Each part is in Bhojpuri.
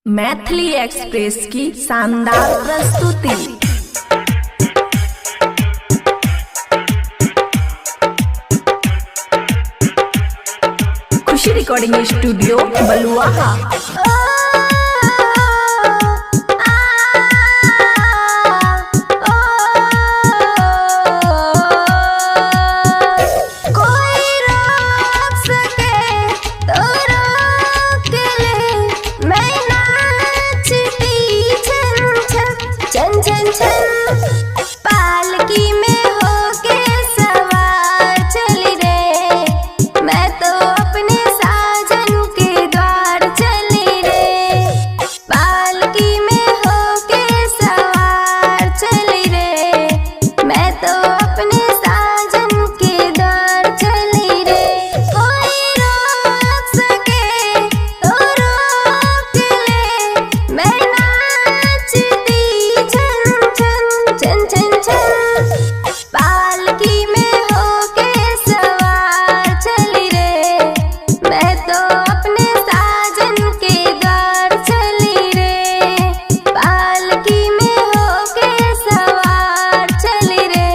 मैथिली एक्सप्रेस की शानदार प्रस्तुति। खुशी रिकॉर्डिंग स्टूडियो बलुआहा। पालकी में होके सवार चली रे, मैं तो अपने साजन के द्वार चली रे। पालकी में होके सवार चली रे, मैं तो अपने साजन के द्वार चली रे। कोई रोक सके तो रोक ले, मैं नाचती छन छन छन छन। पालकी में होके सवार चली रे, मैं तो अपने साजन के द्वार चली रे। पालकी में होके सवार चली रे,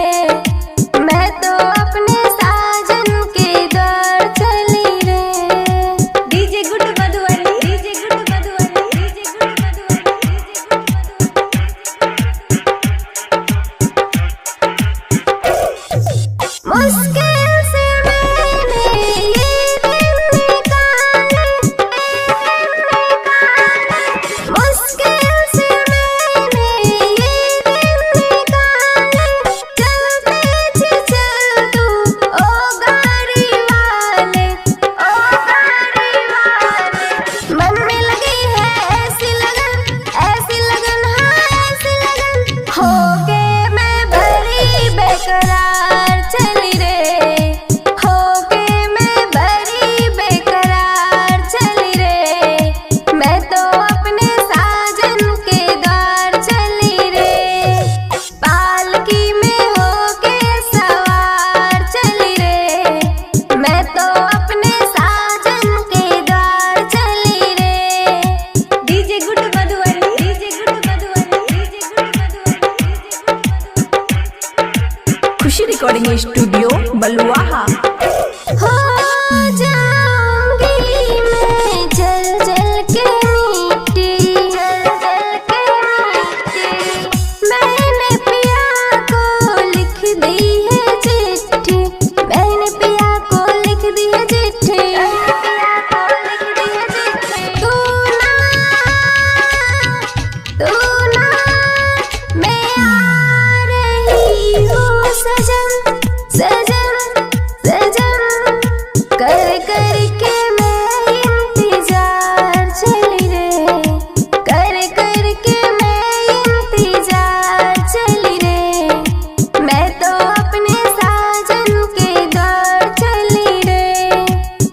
मैं तो अपने साजन के द्वार चली रे। DJ good Madhubani, DJ good Madhubani, DJ good मुश्किल से मैंने ये दिन निकाले, मुश्किल से मैंने ये दिन निकाले। चलते चल तू ओ गाड़ी वाले, ओ गाड़ी वाले। मन में लगी है ऐसी लगन, ऐसी लगन, हाँ ऐसी लगन। होके मैं भरी बेकरार चली रे, होके मैं भरी बेकरार चली रे। मैं तो अपने साजन के द्वार चली रे। पालकी में होके सवार चली रे, मैं तो अपने साजन के द्वार चली रे। DJ good Madhubani, DJ good Madhubani, DJ good Madhubani. Khushi recording studio Baluaha. हो जाऊंगी मैं जल जल के मिट्टी, जल जल के मिट्टी। मैंने पिया को लिख दी है चिट्ठी, मैंने पिया को लिख दी है चिट्ठी। तू ना मैं आ रही हूँ सजन, सजन सजन। कर कर के मैं इंतजार चली रे, कर कर के मैं इंतजार चली रे। मैं तो अपने साजन के द्वार चली रे।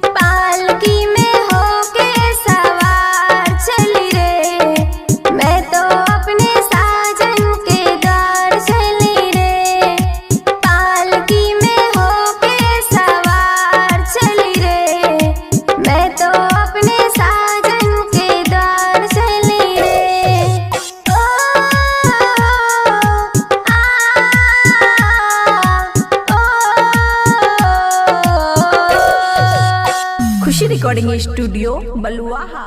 पालकी में होके सवार चली रे, मैं तो अपने साजन के द्वार चली रे। पालकी में होके सवार चली रे, मैं तो अपने साजन के द्वार चली रे। ओ खुशी रिकॉर्डिंग स्टूडियो बलुआहा।